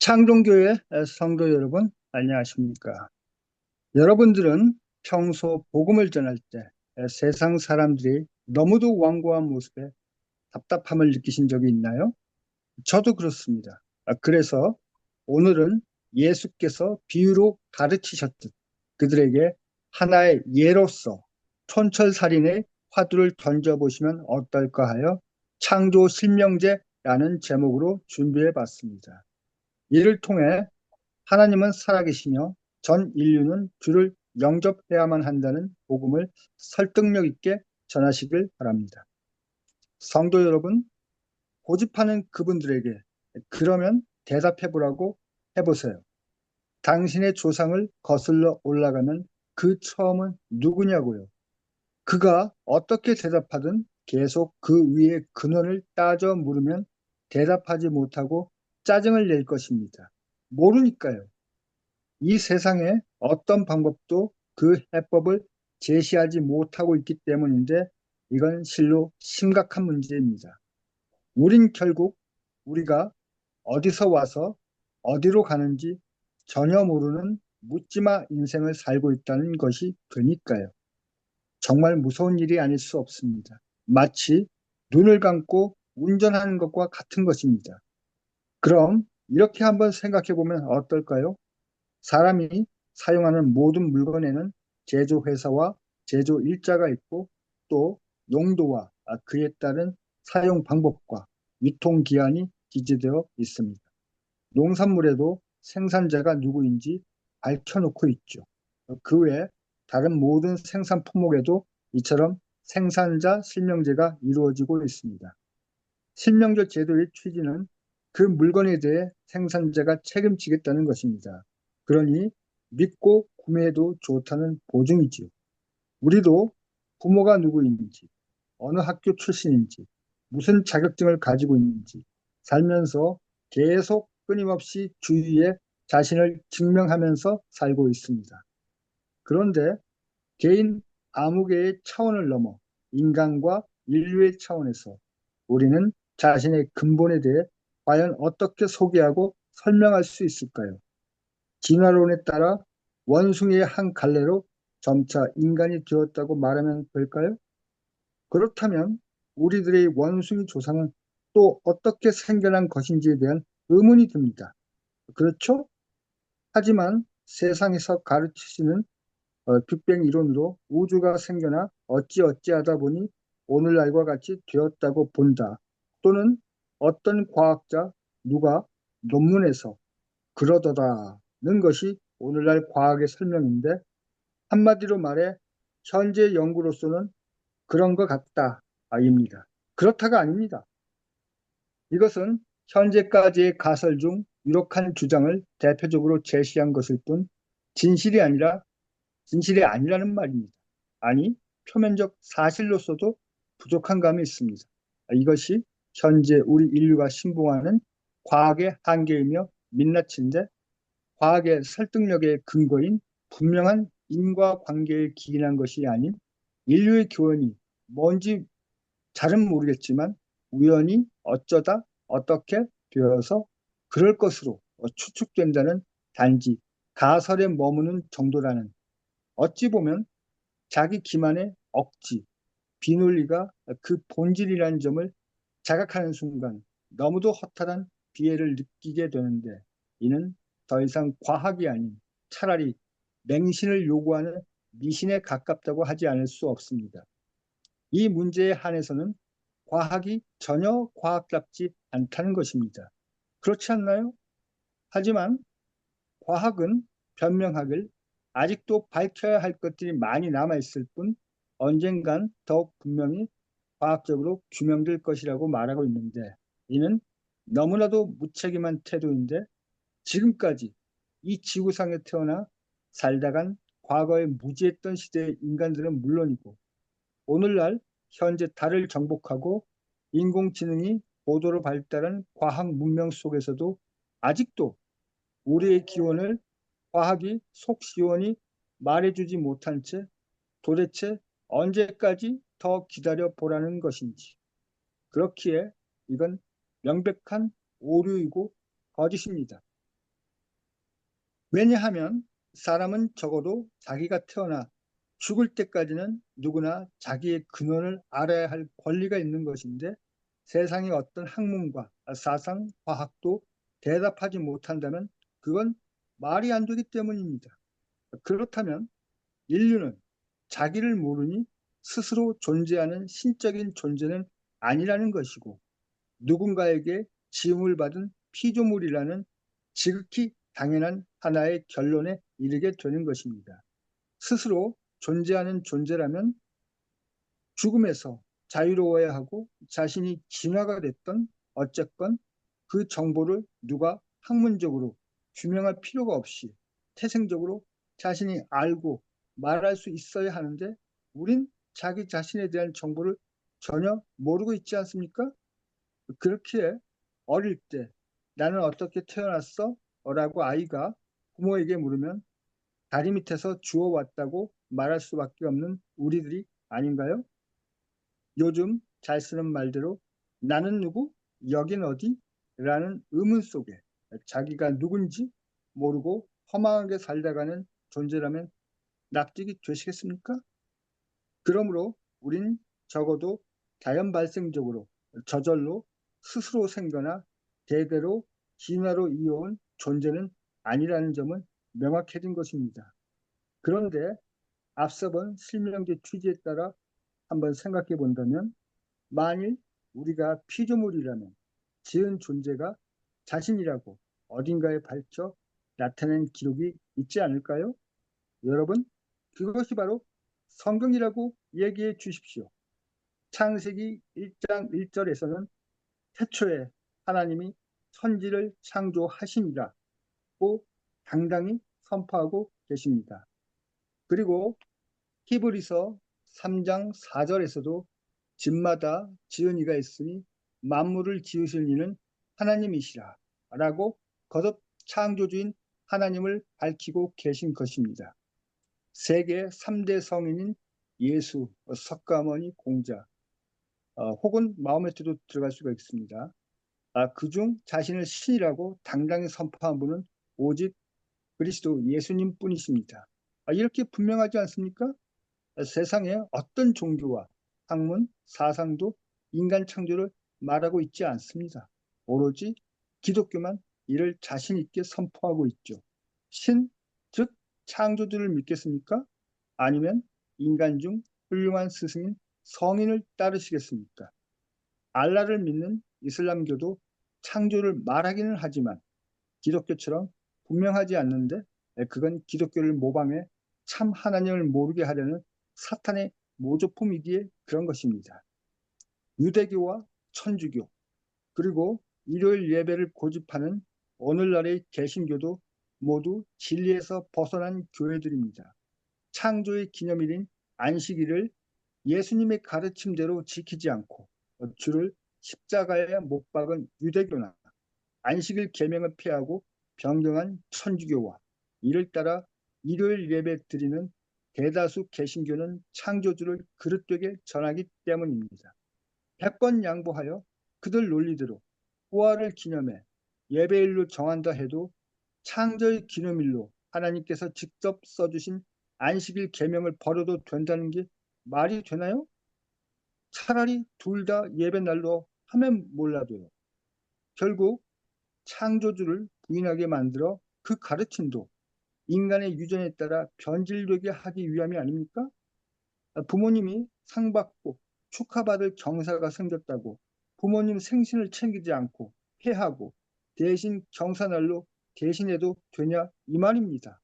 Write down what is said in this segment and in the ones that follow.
창동교회 성도 여러분, 안녕하십니까? 여러분들은 평소 복음을 전할 때 세상 사람들이 너무도 완고한 모습에 답답함을 느끼신 적이 있나요? 저도 그렇습니다. 그래서 오늘은 예수께서 비유로 가르치셨듯 그들에게 하나의 예로서 촌철살인의 화두를 던져보시면 어떨까 하여 창조 실명제라는 제목으로 준비해 봤습니다. 이를 통해 하나님은 살아계시며 전 인류는 주를 영접해야만 한다는 복음을 설득력 있게 전하시길 바랍니다. 성도 여러분, 고집하는 그분들에게 그러면 대답해 보라고 해보세요. 당신의 조상을 거슬러 올라가면 그 처음은 누구냐고요. 그가 어떻게 대답하든 계속 그 위의 근원을 따져 물으면 대답하지 못하고 짜증을 낼 것입니다. 모르니까요. 이 세상에 어떤 방법도 그 해법을 제시하지 못하고 있기 때문인데 이건 실로 심각한 문제입니다. 우린 결국 우리가 어디서 와서 어디로 가는지 전혀 모르는 묻지마 인생을 살고 있다는 것이 되니까요. 정말 무서운 일이 아닐 수 없습니다. 마치 눈을 감고 운전하는 것과 같은 것입니다. 그럼 이렇게 한번 생각해 보면 어떨까요? 사람이 사용하는 모든 물건에는 제조회사와 제조 일자가 있고 또 용도와 그에 따른 사용 방법과 유통기한이 기재되어 있습니다. 농산물에도 생산자가 누구인지 밝혀놓고 있죠. 그 외에 다른 모든 생산 품목에도 이처럼 생산자 실명제가 이루어지고 있습니다. 실명제 제도의 취지는 그 물건에 대해 생산자가 책임지겠다는 것입니다. 그러니 믿고 구매해도 좋다는 보증이지요. 우리도 부모가 누구인지, 어느 학교 출신인지, 무슨 자격증을 가지고 있는지 살면서 계속 끊임없이 주위에 자신을 증명하면서 살고 있습니다. 그런데 개인 아무개의 차원을 넘어 인간과 인류의 차원에서 우리는 자신의 근본에 대해 과연 어떻게 소개하고 설명할 수 있을까요? 진화론에 따라 원숭이의 한 갈래로 점차 인간이 되었다고 말하면 될까요? 그렇다면 우리들의 원숭이 조상은 또 어떻게 생겨난 것인지에 대한 의문이 듭니다. 그렇죠? 하지만 세상에서 가르치시는 빅뱅 이론으로 우주가 생겨나 어찌어찌하다 보니 오늘날과 같이 되었다고 본다. 또는 어떤 과학자 누가 논문에서 그러더라는 것이 오늘날 과학의 설명인데 한마디로 말해 현재 연구로서는 그런 것 같다. 입니다. 그렇다가 아닙니다. 이것은 현재까지의 가설 중 유력한 주장을 대표적으로 제시한 것일 뿐 진실이 아니라는 말입니다. 아니, 표면적 사실로서도 부족한 감이 있습니다. 이것이 현재 우리 인류가 신봉하는 과학의 한계이며 민낯인데 과학의 설득력의 근거인 분명한 인과관계에 기인한 것이 아닌 인류의 교훈이 뭔지 잘은 모르겠지만 우연히 어쩌다 어떻게 되어서 그럴 것으로 추측된다는 단지 가설에 머무는 정도라는 어찌 보면 자기 기만의 억지, 비논리가 그 본질이라는 점을 자각하는 순간 너무도 허탈한 비애를 느끼게 되는데 이는 더 이상 과학이 아닌 차라리 맹신을 요구하는 미신에 가깝다고 하지 않을 수 없습니다. 이 문제에 한해서는 과학이 전혀 과학답지 않다는 것입니다. 그렇지 않나요? 하지만 과학은 변명하길 아직도 밝혀야 할 것들이 많이 남아있을 뿐 언젠간 더욱 분명히 과학적으로 규명될 것이라고 말하고 있는데 이는 너무나도 무책임한 태도인데 지금까지 이 지구상에 태어나 살다간 과거에 무지했던 시대의 인간들은 물론이고 오늘날 현재 달을 정복하고 인공지능이 고도로 발달한 과학 문명 속에서도 아직도 우리의 기원을 과학이 속 시원히 말해주지 못한 채 도대체 언제까지 더 기다려 보라는 것인지. 그렇기에 이건 명백한 오류이고 거짓입니다. 왜냐하면 사람은 적어도 자기가 태어나 죽을 때까지는 누구나 자기의 근원을 알아야 할 권리가 있는 것인데 세상의 어떤 학문과 사상, 과학도 대답하지 못한다면 그건 말이 안 되기 때문입니다. 그렇다면 인류는 자기를 모르니 스스로 존재하는 신적인 존재는 아니라는 것이고 누군가에게 지음을 받은 피조물이라는 지극히 당연한 하나의 결론에 이르게 되는 것입니다. 스스로 존재하는 존재라면 죽음에서 자유로워야 하고 자신이 진화가 됐던 어쨌건 그 정보를 누가 학문적으로 규명할 필요가 없이 태생적으로 자신이 알고 말할 수 있어야 하는데 우린 자기 자신에 대한 정보를 전혀 모르고 있지 않습니까? 그렇기에 어릴 때 나는 어떻게 태어났어? 라고 아이가 부모에게 물으면 다리 밑에서 주워왔다고 말할 수밖에 없는 우리들이 아닌가요? 요즘 잘 쓰는 말대로 나는 누구? 여긴 어디? 라는 의문 속에 자기가 누군지 모르고 허망하게 살다가는 존재라면 납득이 되시겠습니까? 그러므로 우린 적어도 자연 발생적으로 저절로 스스로 생겨나 대대로 진화로 이어온 존재는 아니라는 점은 명확해진 것입니다. 그런데 앞서 본 실명제 취지에 따라 한번 생각해 본다면 만일 우리가 피조물이라면 지은 존재가 자신이라고 어딘가에 밝혀 나타낸 기록이 있지 않을까요? 여러분, 그것이 바로 성경이라고 얘기해 주십시오. 창세기 1장 1절에서는 태초에 하나님이 천지를 창조하시니라고 당당히 선포하고 계십니다. 그리고 히브리서 3장 4절에서도 집마다 지은 이가 있으니 만물을 지으실 이는 하나님이시라 라고 거듭 창조주인 하나님을 밝히고 계신 것입니다. 세계 3대 성인인 예수, 석가모니 공자, 혹은 마호메트도 들어갈 수가 있습니다. 그중 자신을 신이라고 당당히 선포한 분은 오직 그리스도 예수님 뿐이십니다. 이렇게 분명하지 않습니까? 세상에 어떤 종교와 학문, 사상도 인간 창조를 말하고 있지 않습니다. 오로지 기독교만 이를 자신 있게 선포하고 있죠. 신, 즉 창조주를 믿겠습니까? 아니면 인간 중 훌륭한 스승인 성인을 따르시겠습니까? 알라를 믿는 이슬람교도 창조를 말하기는 하지만 기독교처럼 분명하지 않는데 그건 기독교를 모방해 참 하나님을 모르게 하려는 사탄의 모조품이기에 그런 것입니다. 유대교와 천주교 그리고 일요일 예배를 고집하는 오늘날의 개신교도 모두 진리에서 벗어난 교회들입니다. 창조의 기념일인 안식일을 예수님의 가르침대로 지키지 않고 주를 십자가에 못 박은 유대교나 안식일 계명을 피하고 변경한 천주교와 이를 따라 일요일 예배 드리는 대다수 개신교는 창조주를 그릇되게 전하기 때문입니다. 100번 양보하여 그들 논리대로 부활을 기념해 예배일로 정한다 해도 창조의 기념일로 하나님께서 직접 써주신 안식일 계명을 버려도 된다는 게 말이 되나요? 차라리 둘 다 예배날로 하면 몰라도요. 결국 창조주를 부인하게 만들어 그 가르침도 인간의 유전에 따라 변질되게 하기 위함이 아닙니까? 부모님이 상 받고 축하받을 경사가 생겼다고 부모님 생신을 챙기지 않고 폐하고 대신 경사날로 대신해도 되냐 이 말입니다.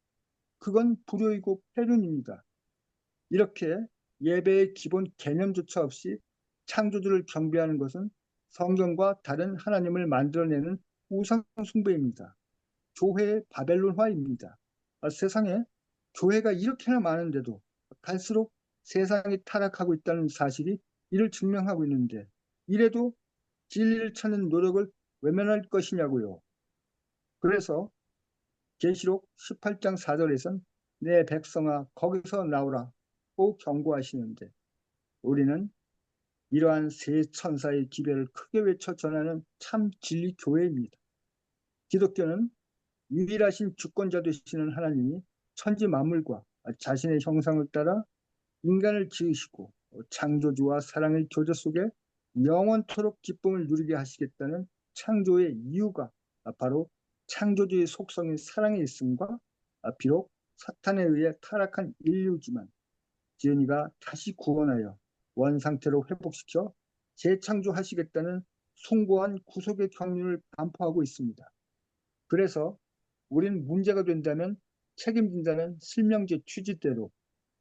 그건 불효이고 폐륜입니다. 이렇게 예배의 기본 개념조차 없이 창조주를 경배하는 것은 성경과 다른 하나님을 만들어내는 우상 숭배입니다. 교회의 바벨론화입니다. 세상에 교회가 이렇게나 많은데도 갈수록 세상이 타락하고 있다는 사실이 이를 증명하고 있는데 이래도 진리를 찾는 노력을 외면할 것이냐고요. 그래서 계시록 18장 4절에선 내 백성아 거기서 나오라고 경고하시는데 우리는 이러한 세 천사의 기별을 크게 외쳐 전하는 참 진리 교회입니다. 기독교는 유일하신 주권자 되시는 하나님이 천지 만물과 자신의 형상을 따라 인간을 지으시고 창조주와 사랑의 교제 속에 영원토록 기쁨을 누리게 하시겠다는 창조의 이유가 바로 창조주의 속성인 사랑에 있음과 비록 사탄에 의해 타락한 인류지만 지은이가 다시 구원하여 원상태로 회복시켜 재창조하시겠다는 숭고한 구속의 경륜을 반포하고 있습니다. 그래서 우린 문제가 된다면 책임진다는 실명제 취지대로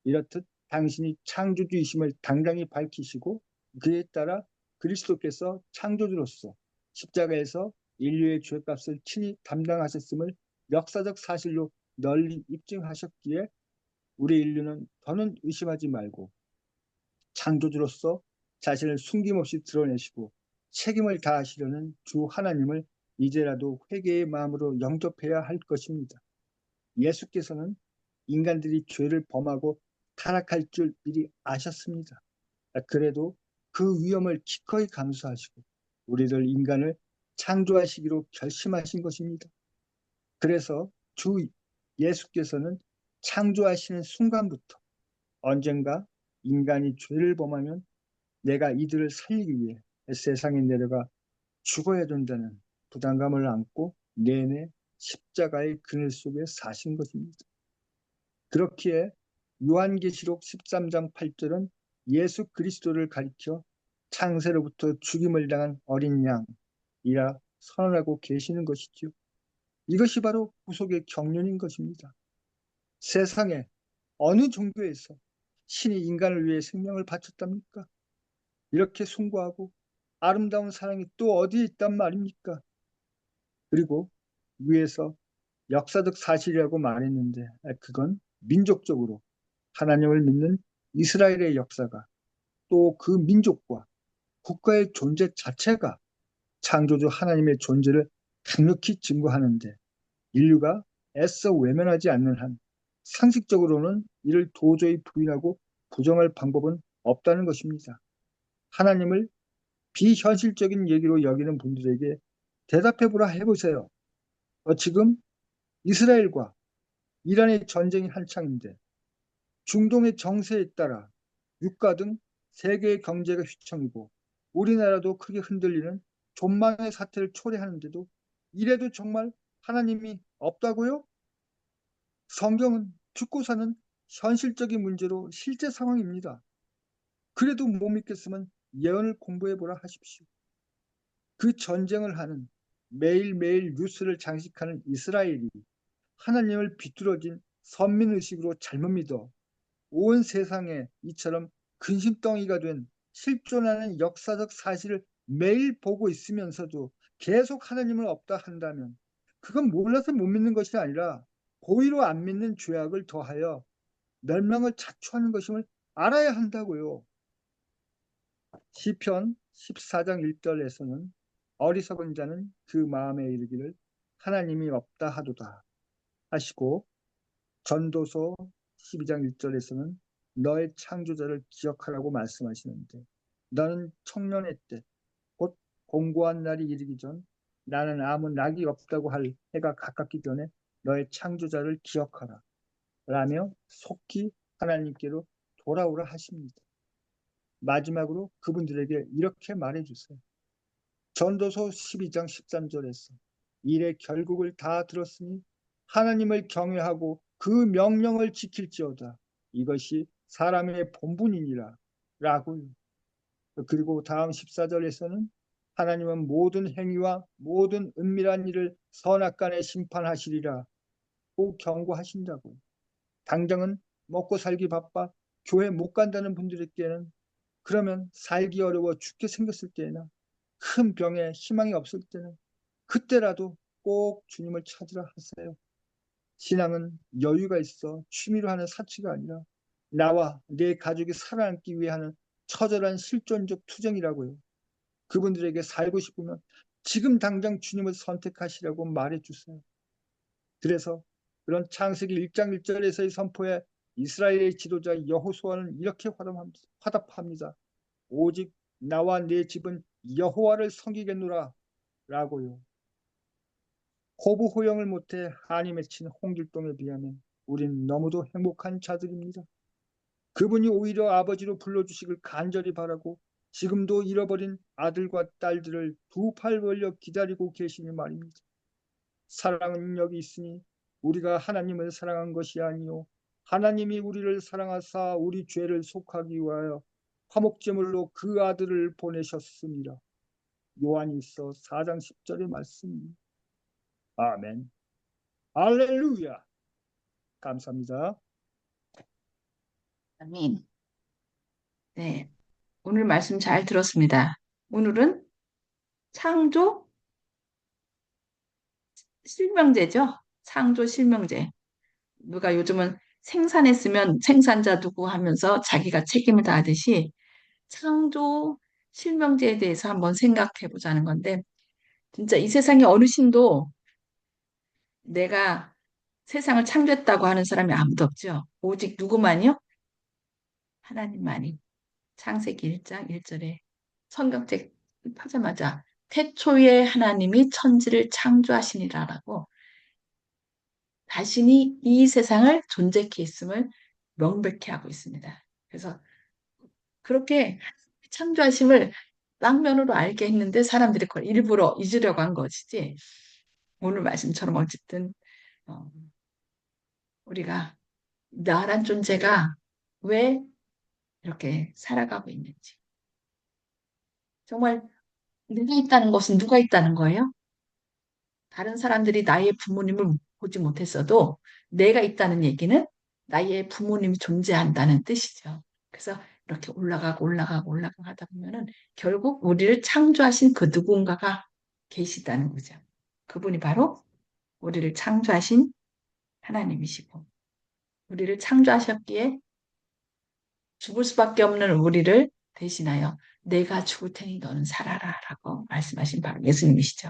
이렇듯 당신이 창조주이심을 당당히 밝히시고 그에 따라 그리스도께서 창조주로서 십자가에서 인류의 죄값을 친히 담당하셨음을 역사적 사실로 널리 입증하셨기에 우리 인류는 더는 의심하지 말고 창조주로서 자신을 숨김없이 드러내시고 책임을 다하시려는 주 하나님을 이제라도 회개의 마음으로 영접해야 할 것입니다. 예수께서는 인간들이 죄를 범하고 타락할 줄 미리 아셨습니다. 그래도 그 위험을 기꺼이 감수하시고 우리들 인간을 창조하시기로 결심하신 것입니다. 그래서 주 예수께서는 창조하시는 순간부터 언젠가 인간이 죄를 범하면 내가 이들을 살리기 위해 세상에 내려가 죽어야 된다는 부담감을 안고 내내 십자가의 그늘 속에 사신 것입니다. 그렇기에 요한계시록 13장 8절은 예수 그리스도를 가리켜 창세로부터 죽임을 당한 어린 양이라 선언하고 계시는 것이죠. 이것이 바로 구속의 경륜인 것입니다. 세상에 어느 종교에서 신이 인간을 위해 생명을 바쳤답니까? 이렇게 숭고하고 아름다운 사랑이 또 어디에 있단 말입니까? 그리고 위에서 역사적 사실이라고 말했는데 그건 민족적으로 하나님을 믿는 이스라엘의 역사가 또 그 민족과 국가의 존재 자체가 창조주 하나님의 존재를 강력히 증거하는데 인류가 애써 외면하지 않는 한 상식적으로는 이를 도저히 부인하고 부정할 방법은 없다는 것입니다. 하나님을 비현실적인 얘기로 여기는 분들에게 대답해보라 해보세요. 지금 이스라엘과 이란의 전쟁이 한창인데 중동의 정세에 따라 유가 등 세계의 경제가 휘청이고 우리나라도 크게 흔들리는 존망의 사태를 초래하는데도 이래도 정말 하나님이 없다고요? 성경은 죽고 사는 현실적인 문제로 실제 상황입니다. 그래도 못 믿겠으면 예언을 공부해보라 하십시오. 그 전쟁을 하는 매일매일 뉴스를 장식하는 이스라엘이 하나님을 비뚤어진 선민의식으로 잘못 믿어 온 세상에 이처럼 근심덩이가 된 실존하는 역사적 사실을 매일 보고 있으면서도 계속 하나님을 없다 한다면 그건 몰라서 못 믿는 것이 아니라 고의로 안 믿는 죄악을 더하여 멸망을 자초하는 것임을 알아야 한다고요. 시편 14장 1절에서는 어리석은 자는 그 마음에 이르기를 하나님이 없다 하도다 하시고 전도서 12장 1절에서는 너의 창조자를 기억하라고 말씀하시는데 너는 청년의 때 곧 공고한 날이 이르기 전 나는 아무 낙이 없다고 할 해가 가깝기 전에 너의 창조자를 기억하라 라며 속히 하나님께로 돌아오라 하십니다. 마지막으로 그분들에게 이렇게 말해주세요. 전도서 12장 13절에서 일의 결국을 다 들었으니 하나님을 경외하고 그 명령을 지킬지어다. 이것이 사람의 본분이니라 라고요. 그리고 다음 14절에서는 하나님은 모든 행위와 모든 은밀한 일을 선악간에 심판하시리라 고 경고하신다고요. 당장은 먹고 살기 바빠 교회 못 간다는 분들에게는 그러면 살기 어려워 죽게 생겼을 때나 큰 병에 희망이 없을 때는 그때라도 꼭 주님을 찾으라 하세요. 신앙은 여유가 있어 취미로 하는 사치가 아니라 나와 내 가족이 살아남기 위해 하는 처절한 실존적 투쟁이라고요. 그분들에게 살고 싶으면 지금 당장 주님을 선택하시라고 말해주세요. 그래서 그런 창세기 1장 1절에서의 선포에 이스라엘의 지도자 여호수아는 이렇게 화답합니다. 오직 나와 내 집은 여호와를 섬기겠노라 라고요. 호부 호영을 못해 한이 맺힌 홍길동에 비하면 우린 너무도 행복한 자들입니다. 그분이 오히려 아버지로 불러주시길 간절히 바라고 지금도 잃어버린 아들과 딸들을 두 팔 벌려 기다리고 계시니 말입니다. 사랑은 여기 있으니 우리가 하나님을 사랑한 것이 아니요 하나님이 우리를 사랑하사 우리 죄를 속하기 위하여 화목제물로 그 아들을 보내셨습니다. 요한일서 4장 10절의 말씀입니다. 아멘. 할렐루야. 감사합니다. 아멘. 네, 오늘 말씀 잘 들었습니다. 오늘은 창조 실명제죠. 창조 실명제. 누가 요즘은 생산했으면 생산자 누구 하면서 자기가 책임을 다하듯이 창조 실명제에 대해서 한번 생각해 보자는 건데, 진짜 이 세상에 어르신도 내가 세상을 창조했다고 하는 사람이 아무도 없죠. 오직 누구만요? 하나님만이. 창세기 1장 1절에 성경책 펴자마자 태초에 하나님이 천지를 창조하시니라라고 자신이 이 세상을 존재케 했음을 명백히 하고 있습니다. 그래서 그렇게 창조하심을 땅면으로 알게 했는데 사람들이 그걸 일부러 잊으려고 한 것이지. 오늘 말씀처럼 어쨌든 어, 우리가 나란 존재가 왜 이렇게 살아가고 있는지. 정말 내가 있다는 것은 누가 있다는 거예요? 다른 사람들이 나의 부모님을 보지 못했어도 내가 있다는 얘기는 나의 부모님이 존재한다는 뜻이죠. 그래서 이렇게 올라가고 올라가고 올라가고 하다 보면은 결국 우리를 창조하신 그 누군가가 계시다는 거죠. 그분이 바로 우리를 창조하신 하나님이시고 우리를 창조하셨기에 죽을 수밖에 없는 우리를 대신하여 내가 죽을 테니 너는 살아라 라고 말씀하신 바로 예수님이시죠.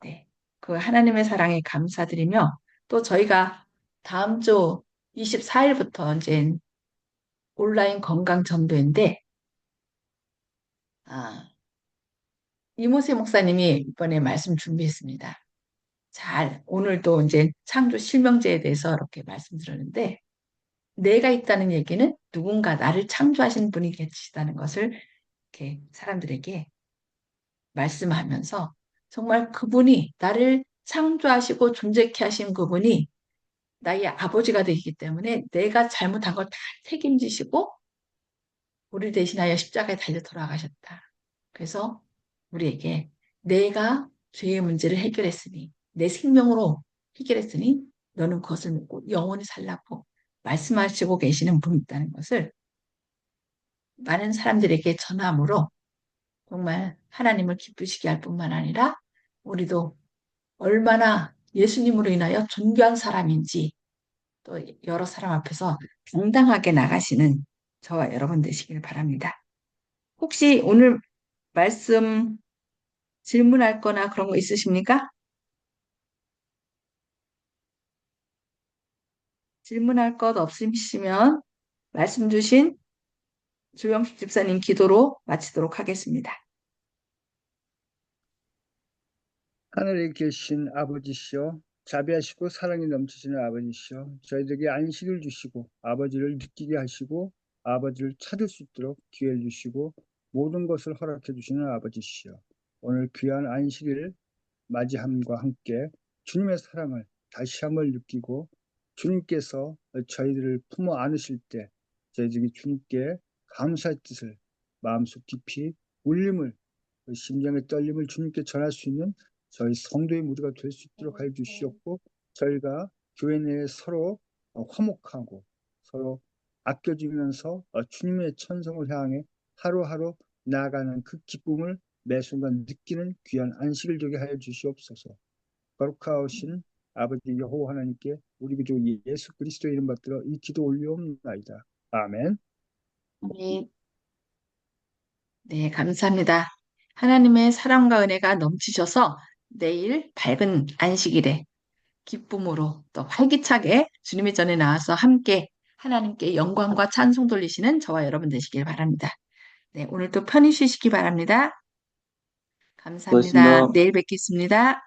네. 그 하나님의 사랑에 감사드리며 또 저희가 다음 주 24일부터 이제 온라인 건강 전도인데 아, 이모세 목사님이 이번에 말씀 준비했습니다. 잘 오늘도 이제 창조 실명제에 대해서 이렇게 말씀드렸는데 내가 있다는 얘기는 누군가 나를 창조하신 분이 계시다는 것을 이렇게 사람들에게 말씀하면서 정말 그분이 나를 창조하시고 존재케 하신 그분이 나의 아버지가 되기 때문에 내가 잘못한 걸 다 책임지시고 우리 대신하여 십자가에 달려 돌아가셨다. 그래서 우리에게 내가 죄의 문제를 해결했으니 내 생명으로 해결했으니 너는 그것을 믿고 영원히 살라고 말씀하시고 계시는 분이 있다는 것을 많은 사람들에게 전함으로 정말 하나님을 기쁘시게 할 뿐만 아니라 우리도 얼마나 예수님으로 인하여 존귀한 사람인지 또 여러 사람 앞에서 당당하게 나가시는 저와 여러분 되시길 바랍니다. 혹시 오늘 말씀 질문할 거나 그런 거 있으십니까? 질문할 것 없으시면 말씀 주신 조영식 집사님 기도로 마치도록 하겠습니다. 하늘에 계신 아버지시여, 자비하시고 사랑이 넘치시는 아버지시여, 저희들에게 안식을 주시고 아버지를 느끼게 하시고 아버지를 찾을 수 있도록 기회를 주시고 모든 것을 허락해 주시는 아버지시여, 오늘 귀한 안식일 맞이함과 함께 주님의 사랑을 다시 한번 느끼고 주님께서 저희들을 품어 안으실 때 저희들이 주님께 감사의 뜻을 마음속 깊이 울림을 심장의 떨림을 주님께 전할 수 있는 저희 성도의 무리가 될 수 있도록 하여 주시옵고 저희가 교회 내에 서로 화목하고 서로 아껴주면서 주님의 천성을 향해 하루하루 나아가는 그 기쁨을 매 순간 느끼는 귀한 안식을 되게 하여 주시옵소서. 거룩하신 아버지 여호와 하나님께 우리 구주 예수 그리스도의 이름 받들어 이 기도 올려옵나이다. 아멘. 네, 네, 감사합니다. 하나님의 사랑과 은혜가 넘치셔서 내일 밝은 안식일에 기쁨으로 또 활기차게 주님의 전에 나와서 함께 하나님께 영광과 찬송 돌리시는 저와 여러분 되시길 바랍니다. 네, 오늘도 편히 쉬시기 바랍니다. 감사합니다. 고맙습니다. 내일 뵙겠습니다.